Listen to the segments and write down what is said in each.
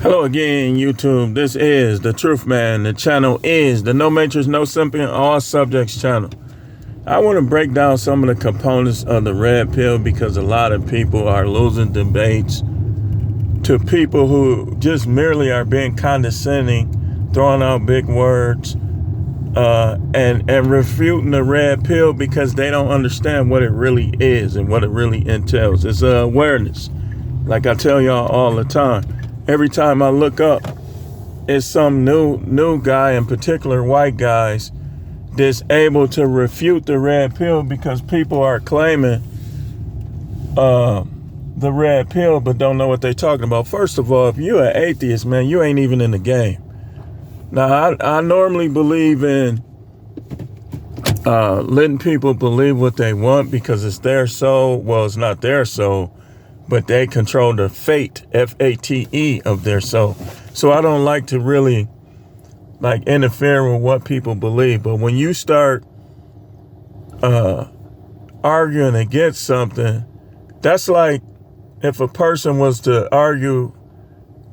Hello again, YouTube. This is the Truth Man. The channel is the No Matrix, No Simping, All Subjects channel. I want to break down some of the components of the red pill because a lot of people are losing debates to people who just merely are being condescending, throwing out big words, and refuting the red pill because they don't understand what it really is and what it really entails. It's awareness. Like I tell y'all all the time. Every time I look up, it's some new guy, in particular white guys, that's able to refute the red pill because people are claiming the red pill but don't know what they're talking about. First of all, if you're an atheist, man, you ain't even in the game. Now, I normally believe in letting people believe what they want because it's their soul. Well, it's not their soul, but they control the fate, F-A-T-E, of their soul. So I don't like to really interfere with what people believe. But when you start arguing against something, that's like if a person was to argue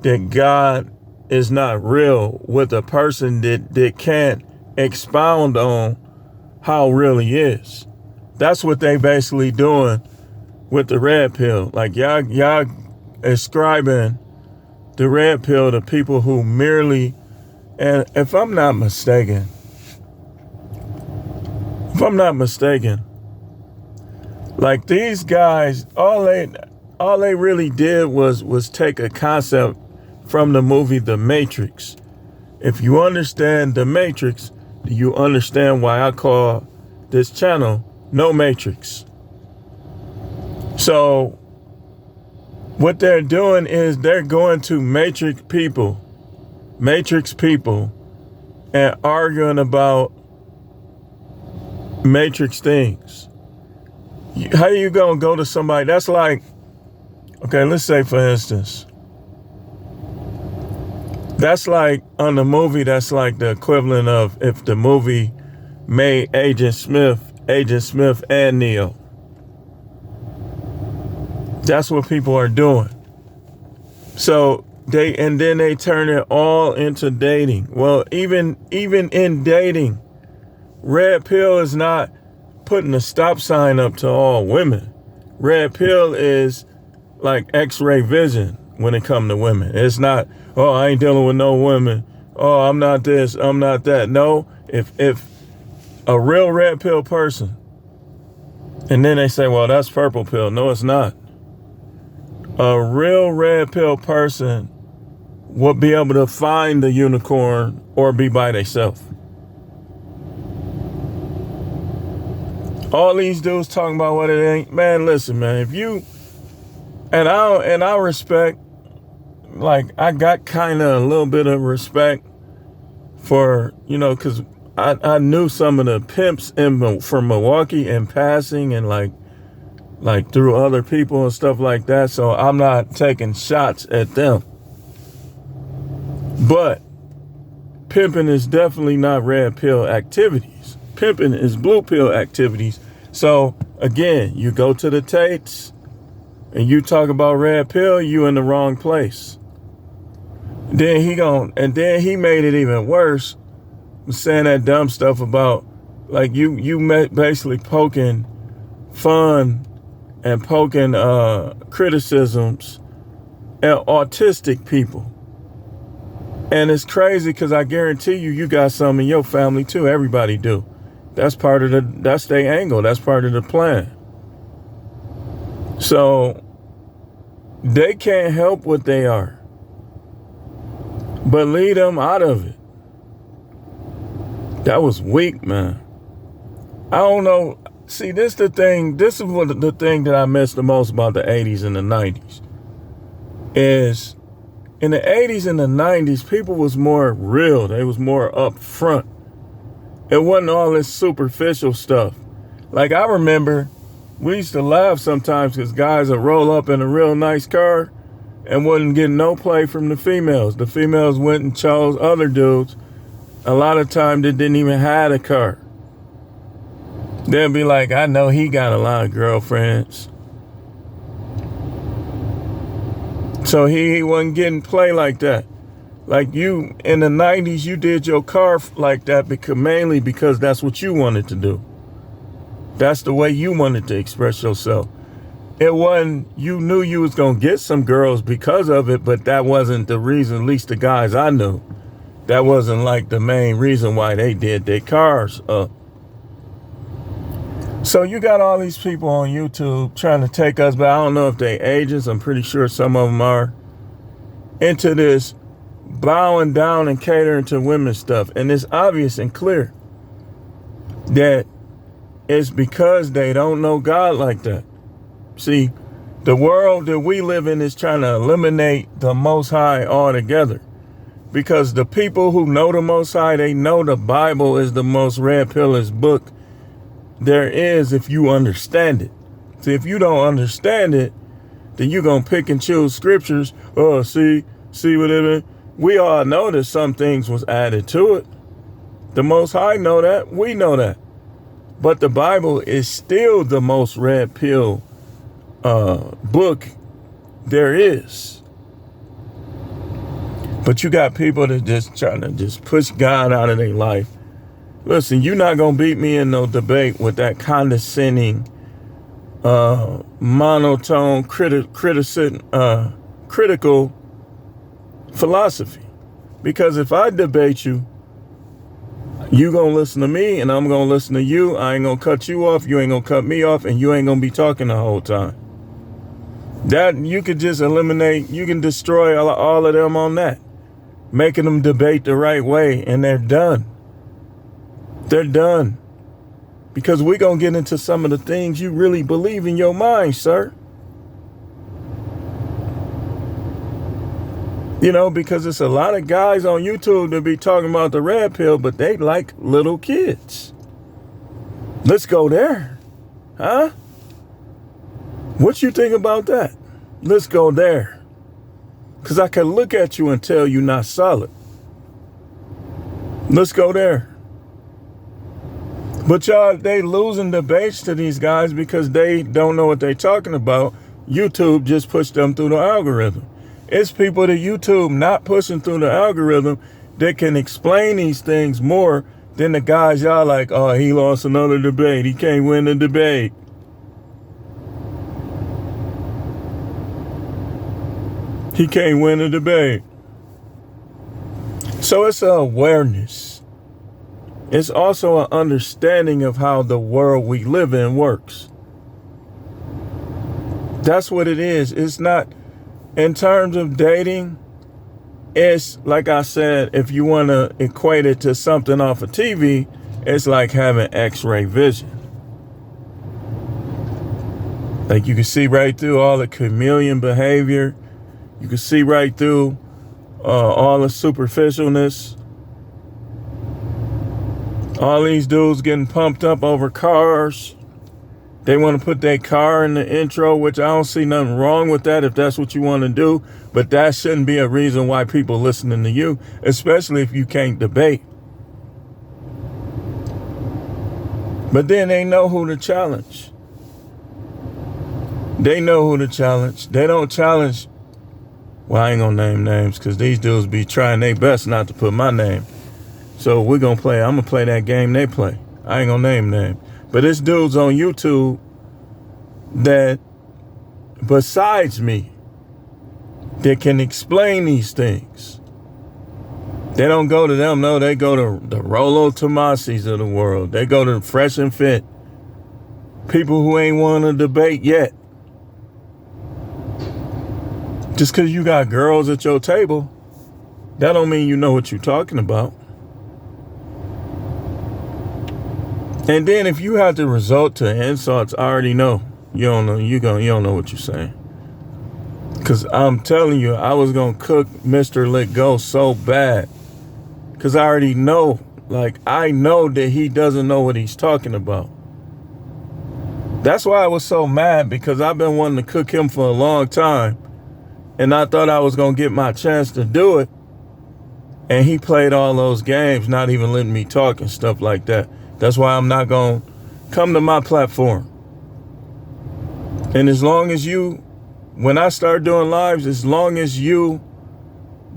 that God is not real with a person that can't expound on how real he is. That's what they basically doing with the red pill. Like y'all ascribing the red pill to people who merely, and if I'm not mistaken, like these guys, all they really did was take a concept from the movie The Matrix. If you understand The Matrix, you understand why I call this channel No Matrix. So what they're doing is they're going to matrix people and arguing about matrix things. How are you going to go to somebody? That's like, okay, let's say for instance, that's like on the movie, that's like the equivalent of if the movie made Agent Smith and Neo. That's what people are doing. So then they turn it all into dating. Well, even in dating, red pill is not putting a stop sign up to all women. Red pill is like X-ray vision when it comes to women. It's not, oh, I ain't dealing with no women. Oh, I'm not this, I'm not that. No, if a real red pill person, and then they say, well, that's purple pill. No, it's not. A real red pill person will be able to find the unicorn or be by themselves. All these dudes talking about what it ain't. Man, listen, man, if you, and I respect, like I got kind of a little bit of respect for, because I knew some of the pimps from Milwaukee in passing and like through other people and stuff like that. So I'm not taking shots at them. But pimping is definitely not red pill activities. Pimping is blue pill activities. So again, you go to the Tates and you talk about red pill, you in the wrong place. Then he made it even worse, saying that dumb stuff about like you basically poking fun and poking criticisms at autistic people. And it's crazy because I guarantee you got some in your family too. Everybody do. That's that's their angle. That's part of the plan. So they can't help what they are, but lead them out of it. That was weak, man. I don't know. See, this is the thing that I miss the most about the 80s and the 90s. Is in the 80s and the 90s, people was more real. They was more upfront. It wasn't all this superficial stuff. Like I remember, we used to laugh sometimes because guys would roll up in a real nice car and wouldn't get no play from the females. The females went and chose other dudes. A lot of time they didn't even have a car. They'll be like, I know he got a lot of girlfriends. So he wasn't getting play like that. Like you in the 90s, you did your car like that mainly because that's what you wanted to do. That's the way you wanted to express yourself. It wasn't, you knew you was going to get some girls because of it, but that wasn't the reason, at least the guys I knew. That wasn't like the main reason why they did their cars up. So you got all these people on YouTube trying to take us, but I don't know if they agents. I'm pretty sure some of them are into this bowing down and catering to women stuff. And it's obvious and clear that it's because they don't know God like that. See, the world that we live in is trying to eliminate the Most High altogether. Because the people who know the Most High, they know the Bible is the most red-pilled book there is if you understand it. See, if you don't understand it, then you're going to pick and choose scriptures. Oh, see whatever. We all know that some things was added to it. The Most High know that. We know that. But the Bible is still the most red pill book there is. But you got people that just trying to just push God out of their life. Listen, you're not going to beat me in no debate with that condescending, monotone, critical philosophy. Because if I debate you, you going to listen to me and I'm going to listen to you. I ain't going to cut you off. You ain't going to cut me off. And you ain't going to be talking the whole time. That you could just eliminate, you can destroy all of them on that. Making them debate the right way and they're done. They're done. Because we're going to get into some of the things you really believe in your mind, sir. You know, because it's a lot of guys on YouTube that be talking about the red pill, but they like little kids. Let's go there. Huh? What you think about that? Let's go there. Because I can look at you and tell you not solid. Let's go there. But y'all, they losing debates to these guys because they don't know what they're talking about. YouTube just pushed them through the algorithm. It's people that YouTube not pushing through the algorithm that can explain these things more than the guys y'all like, oh, he lost another debate. He can't win the debate. He can't win a debate. So it's an awareness. It's also an understanding of how the world we live in works. That's what it is. It's not, in terms of dating, it's like I said, if you want to equate it to something off of TV, it's like having X-ray vision. Like you can see right through all the chameleon behavior. You can see right through all the superficialness. All these dudes getting pumped up over cars. They want to put their car in the intro, which I don't see nothing wrong with that if that's what you want to do. But that shouldn't be a reason why people listening to you, especially if you can't debate. But then they know who to challenge. They know who to challenge. They don't challenge. Well, I ain't going to name names because these dudes be trying their best not to put my name. So I'm going to play that game they play. I ain't going to name names. But it's dudes on YouTube that, besides me, that can explain these things. They don't go to them, no, they go to the Rollo Tomasis of the world. They go to Fresh and Fit. People who ain't won a debate yet. Just because you got girls at your table, that don't mean you know what you're talking about. And then if you have to resort to insults, I already know. You don't know what you're saying. Because I'm telling you, I was going to cook Mr. Let Go so bad. Because I already know, I know that he doesn't know what he's talking about. That's why I was so mad, because I've been wanting to cook him for a long time. And I thought I was going to get my chance to do it. And he played all those games, not even letting me talk and stuff like that. That's why I'm not going to come to my platform. And as long as you when I start doing lives, as long as you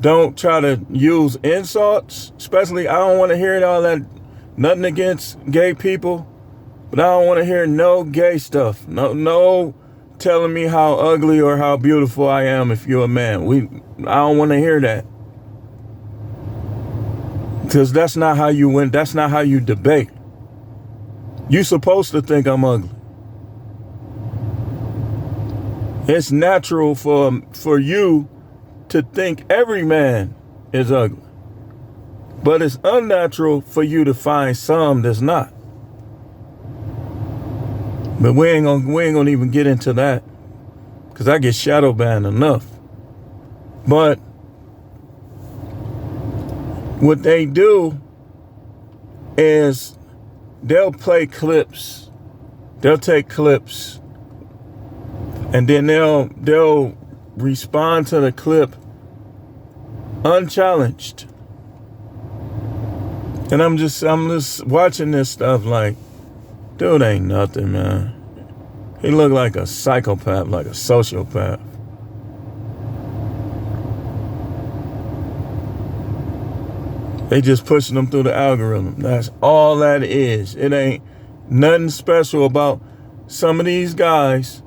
don't try to use insults, especially I don't want to hear all that, nothing against gay people, but I don't want to hear no gay stuff. No telling me how ugly or how beautiful I am if you're a man. I don't want to hear that. Because that's not how you win. That's not how you debate. You're supposed to think I'm ugly. It's natural for you to think every man is ugly. But it's unnatural for you to find some that's not. But we ain't gonna even get into that, because I get shadow banned enough. But what they do is they'll play clips. They'll take clips and then they'll respond to the clip unchallenged. And I'm just watching this stuff like, dude ain't nothing, man. He look like a psychopath, like a sociopath. They just pushing them through the algorithm. That's all that is. It ain't nothing special about some of these guys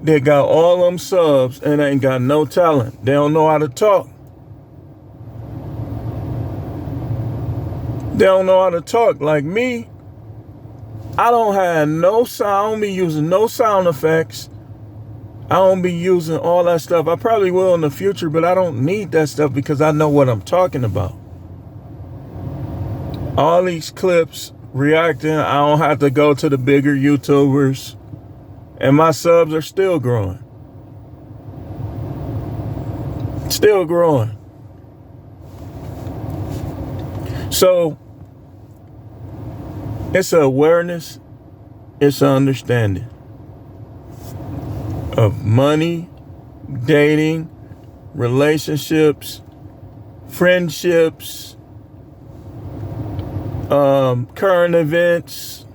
that got all them subs and ain't got no talent. They don't know how to talk. They don't know how to talk. Like me, I don't have no sound. I don't be using no sound effects. I don't be using all that stuff. I probably will in the future, but I don't need that stuff because I know what I'm talking about. All these clips reacting, I don't have to go to the bigger YouTubers, and my subs are still growing. Still growing. So it's an awareness, it's an understanding of money, dating, relationships, friendships, current events.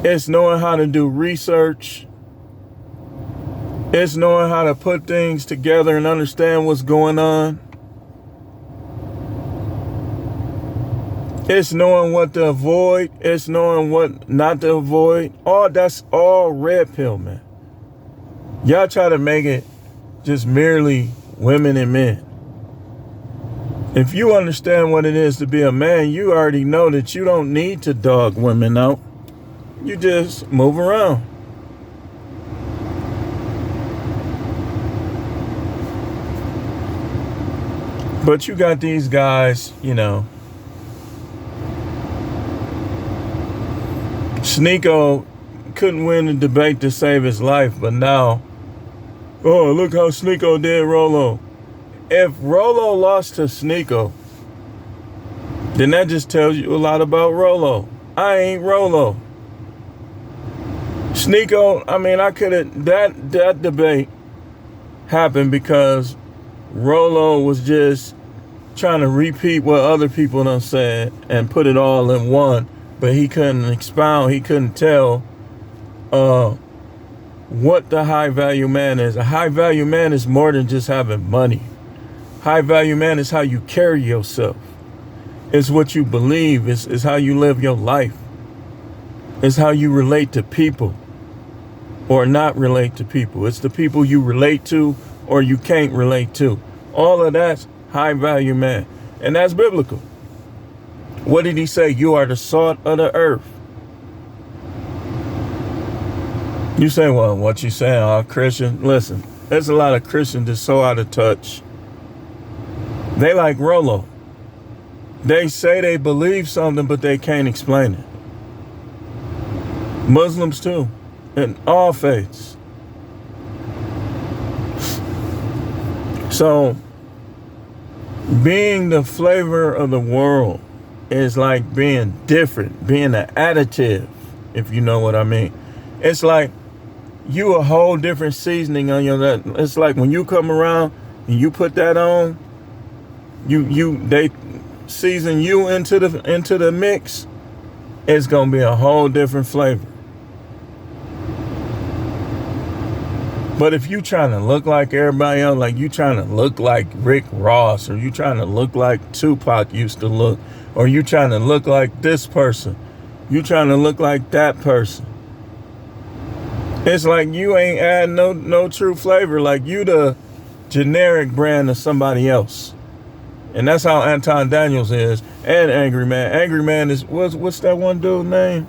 It's knowing how to do research. It's knowing how to put things together and understand what's going on. It's knowing what to avoid. It's knowing what not to avoid. That's all red pill, man. Y'all try to make it just merely women and men. If you understand what it is to be a man, you already know that you don't need to dog women out. You just move around. But you got these guys, Sneeko couldn't win the debate to save his life, but now, oh, look how Sneeko did Rolo. If Rolo lost to Sneeko, then that just tells you a lot about Rolo. I ain't Rolo. Sneeko, I could have, that debate happened because Rolo was just trying to repeat what other people done said and put it all in one, but he couldn't expound, he couldn't tell what the high value man is. A high value man is more than just having money. High value man is how you carry yourself. It's what you believe. It's how you live your life. It's how you relate to people or not relate to people. It's the people you relate to or you can't relate to. All of that's high value man. And that's biblical. What did he say? You are the salt of the earth. You say, well, what you saying, all Christian? Listen, there's a lot of Christians that's so out of touch. They like Rolo. They say they believe something, but they can't explain it. Muslims too, in all faiths. So, being the flavor of the world is like being different, being an additive, if you know what I mean. It's like you a whole different seasoning on your. It's like when you come around and you put that on, they season you into the mix. It's gonna be a whole different flavor. But if you trying to look like everybody else, like you trying to look like Rick Ross, or you trying to look like Tupac used to look, or you trying to look like this person, you trying to look like that person, it's like you ain't adding no true flavor. Like you the generic brand of somebody else. And that's how Anton Daniels is, and Angry Man. Angry Man is, what's that one dude's name?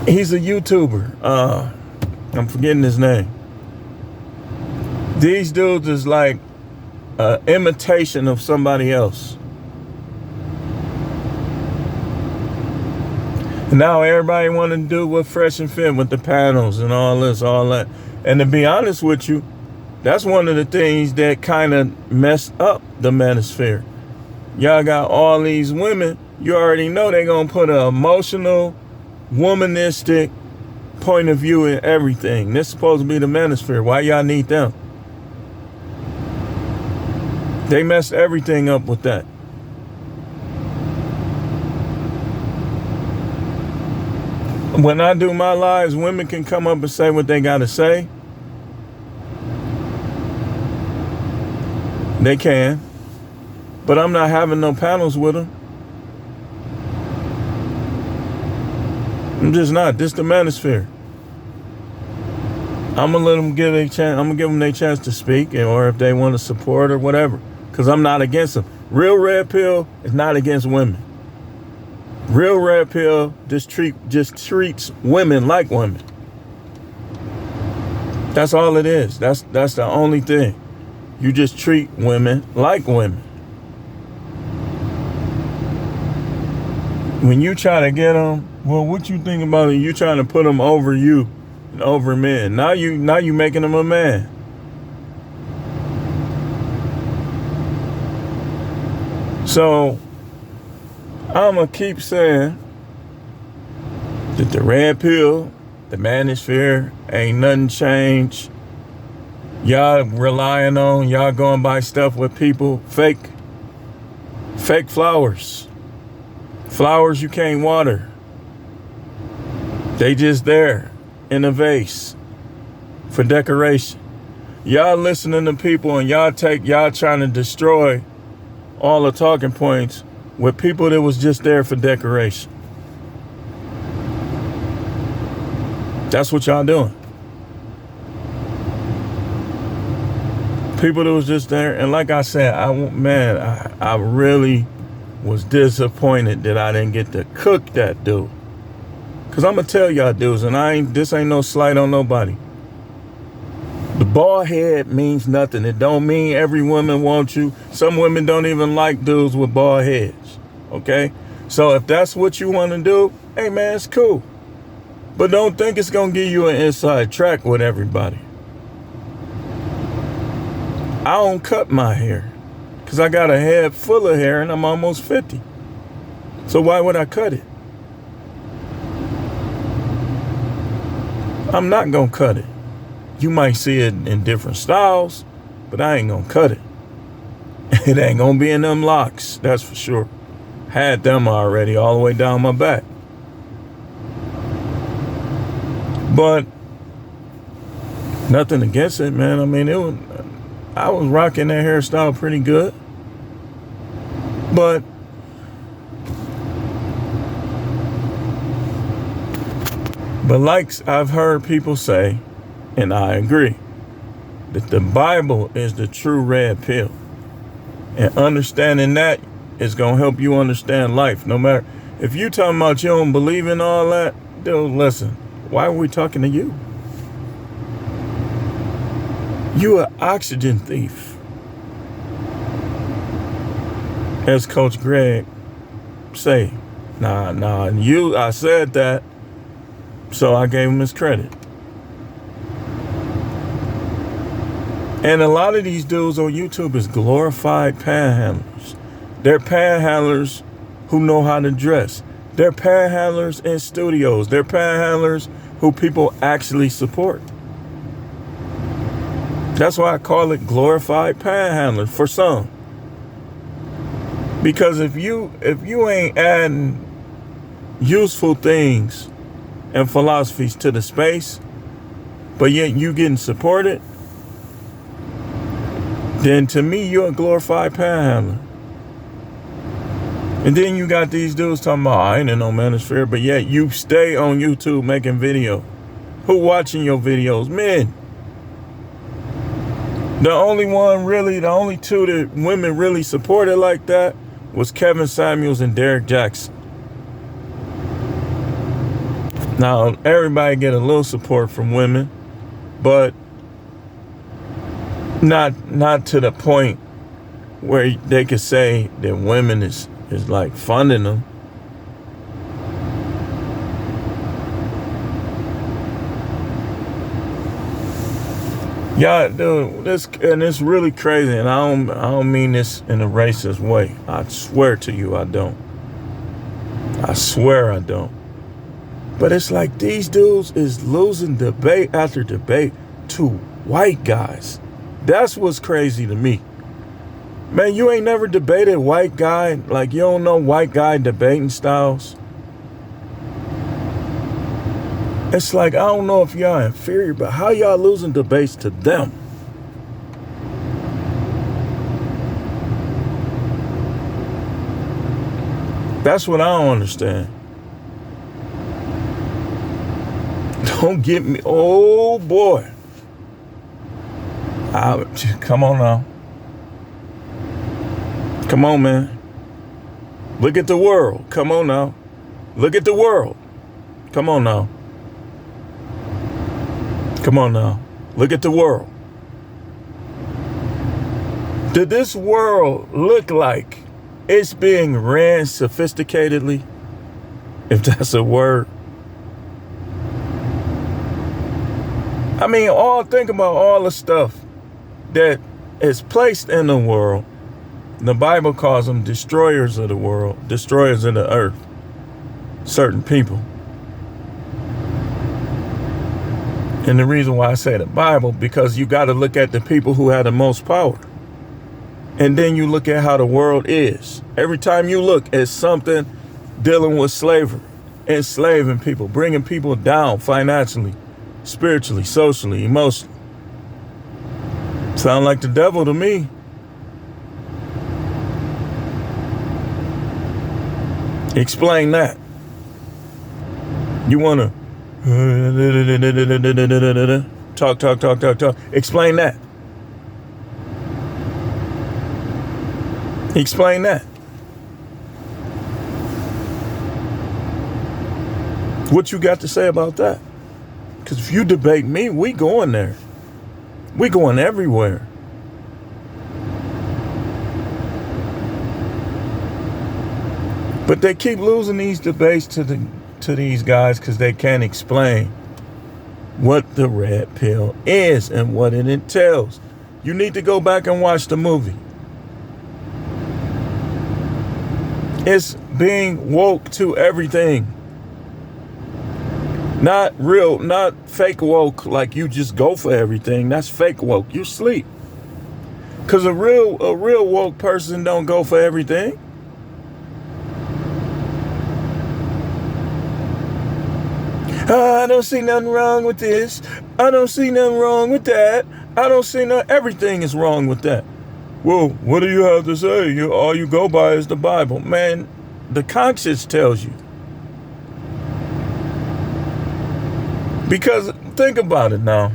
He's a YouTuber. I'm forgetting his name. These dudes is like an imitation of somebody else. And now everybody want to do what Fresh and Fit with the panels and all this, all that. And to be honest with you, that's one of the things that kind of messed up the manosphere. Y'all got all these women, you already know they're going to put an emotional, womanistic point of view in everything. This is supposed to be the manosphere. Why y'all need them? They messed everything up with that. When I do my lives, women can come up and say what they got to say. They can. But I'm not having no panels with them. I'm just not. This the manosphere. I'm gonna let them give a chance. I'm gonna give them their chance to speak, or if they want to support or whatever. Because I'm not against them. Real Red Pill is not against women. Real Red Pill just treats women like women. That's all it is. That's the only thing. You just treat women like women. When you try to get them, well, what you think about it? You trying to put them over you and over men. Now you making them a man. So I'm gonna keep saying that the red pill, the manosphere, ain't nothing changed. Y'all relying on, y'all going by stuff with people, fake flowers. Flowers you can't water. They just there in a vase for decoration. Y'all listening to people and y'all trying to destroy all the talking points with people that was just there for decoration. That's what y'all doing. People that was just there, and like I said, I really was disappointed that I didn't get to cook that dude. Cause I'm gonna tell y'all dudes, and this ain't no slight on nobody. The bald head means nothing. It don't mean every woman wants you. Some women don't even like dudes with bald heads. Okay? So if that's what you want to do, hey man, it's cool. But don't think it's gonna give you an inside track with everybody. I don't cut my hair because I got a head full of hair and I'm almost 50. So why would I cut it? I'm not gonna cut it. You might see it in different styles, but I ain't gonna cut it. It ain't gonna be in them locks, that's for sure. Had them already all the way down my back. But nothing against it, man. I mean, I was rocking that hairstyle pretty good. But like I've heard people say, and I agree, that the Bible is the true red pill. And understanding that is going to help you understand life. No matter, if you talking about you don't believe in all that, dude, listen, why are we talking to you? You an oxygen thief. As Coach Greg say, I said that, so I gave him his credit. And a lot of these dudes on YouTube is glorified panhandlers. They're panhandlers who know how to dress. They're panhandlers in studios. They're panhandlers who people actually support. That's why I call it glorified panhandler for some. Because if you ain't adding useful things and philosophies to the space, but yet you getting supported, then to me, you're a glorified panhandler. And then you got these dudes talking about, I ain't in no manosphere, but yet you stay on YouTube making video. Who watching your videos? Men. The only two that women really supported like that was Kevin Samuels and Derek Jackson. Now, everybody get a little support from women, but not to the point where they could say that women is like funding them. Yeah, dude, it's really crazy, and I don't mean this in a racist way. I swear to you, I don't. I swear I don't. But it's like these dudes is losing debate after debate to white guys. That's what's crazy to me. Man, you ain't never debated white guy, like you don't know white guy debating styles. It's like, I don't know if y'all inferior, but how y'all losing debates to them? That's what I don't understand. Don't get me, oh boy. Come on now. Come on, man. Look at the world. Come on now. Look at the world. Come on now. Come on now. Look at the world. Did this world look like it's being ran sophisticatedly? If that's a word. I mean, think about all the stuff that is placed in the world. The Bible calls them destroyers of the world, destroyers of the earth. Certain people. And the reason why I say the Bible, because you got to look at the people who have the most power. And then you look at how the world is. Every time you look at something dealing with slavery, enslaving people, bringing people down financially, spiritually, socially, emotionally. Sound like the devil to me. Explain that. You want to talk. Explain that. Explain that. What you got to say about that? Because if you debate me, we going there. We going everywhere. But they keep losing these debates to these guys because they can't explain what the red pill is and what it entails. You need to go back and watch the movie. It's being woke to everything. Not real, not fake woke, like you just go for everything. That's fake woke. You sleep. Because a real woke person don't go for everything. I don't see nothing wrong with this. I don't see nothing wrong with that. I don't see everything is wrong with that. Well, what do you have to say? All you go by is the Bible. Man, the conscience tells you. Because think about it now.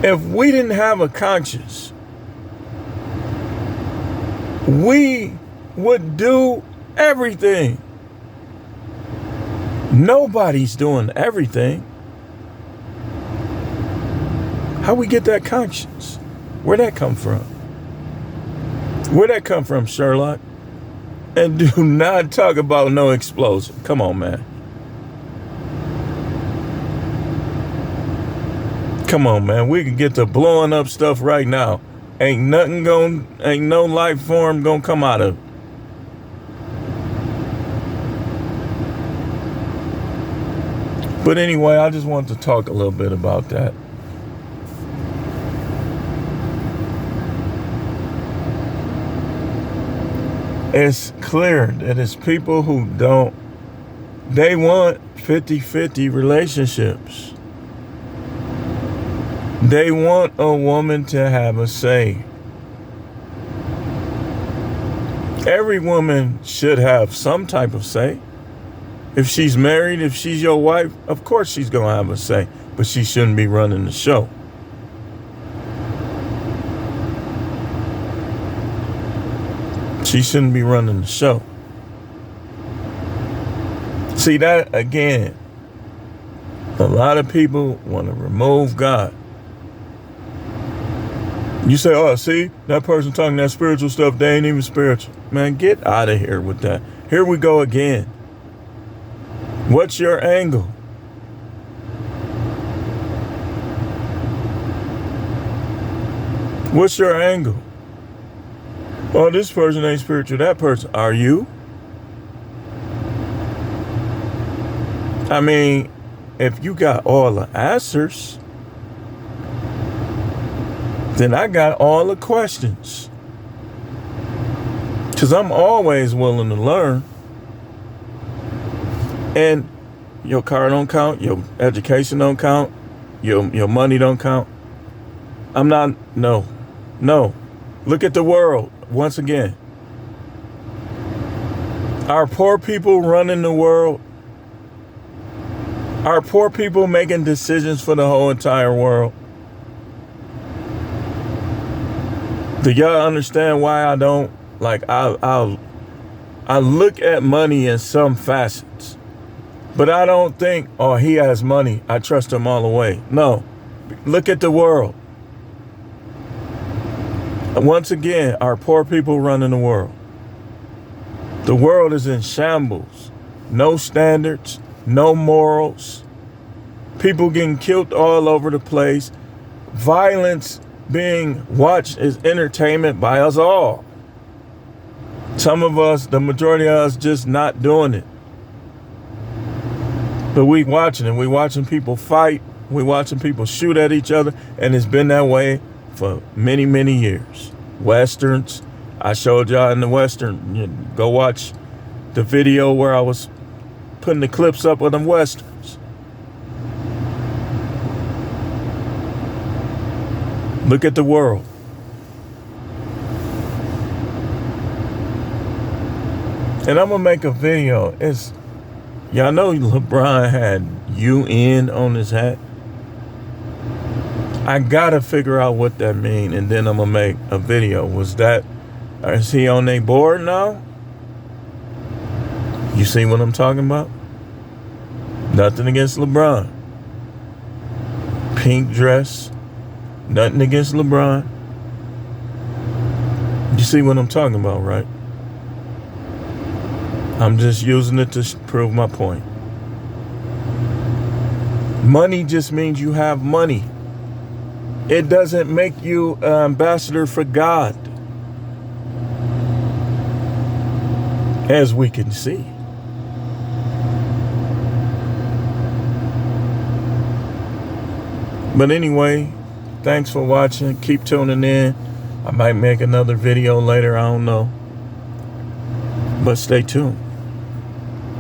If we didn't have a conscience, we would do everything. Nobody's doing everything. How we get that conscience? Where'd that come from? Where'd that come from, Sherlock? And do not talk about no explosion. Come on, man. Come on, man. We can get to blowing up stuff right now. Ain't no life form gonna come out of it. But anyway, I just wanted to talk a little bit about that. It's clear that it's people who don't They want 50-50 relationships. They want a woman to have a say. Every woman should have some type of say. If she's married, if she's your wife, of course she's going to have a say. But she shouldn't be running the show. She shouldn't be running the show. See that again, a lot of people want to remove God. You say, oh, see, that person talking that spiritual stuff, they ain't even spiritual. Man, get out of here with that. Here we go again. What's your angle? What's your angle? Oh, this person ain't spiritual. That person, are you? I mean, if you got all the answers, then I got all the questions. Because I'm always willing to learn. And your car don't count, your education don't count, your money don't count. No. Look at the world once again. Are poor people running the world? Are poor people making decisions for the whole entire world? Do y'all understand why I don't I look at money in some facets, but I don't think, oh, he has money, I trust him all the way. No, look at the world. Once again, are poor people running the world? The world is in shambles. No standards, no morals. People getting killed all over the place. Violence being watched as entertainment by us all. Some of us, the majority of us, just not doing it. But we watching it. We watching people fight. We watching people shoot at each other. And it's been that way for many, many years. Westerns. I showed y'all in the Western. Go watch the video where I was putting the clips up of them Westerns. Look at the world. And I'm going to make a video. Y'all know LeBron had UN on his hat. I got to figure out what that means, and then I'm going to make a video. Is he on their board now? You see what I'm talking about? Nothing against LeBron. Pink dress. Nothing against LeBron. You see what I'm talking about, right? I'm just using it to prove my point. Money just means you have money. It doesn't make you an ambassador for God, as we can see. But anyway, thanks for watching. Keep tuning in. I might make another video later. I don't know. But stay tuned.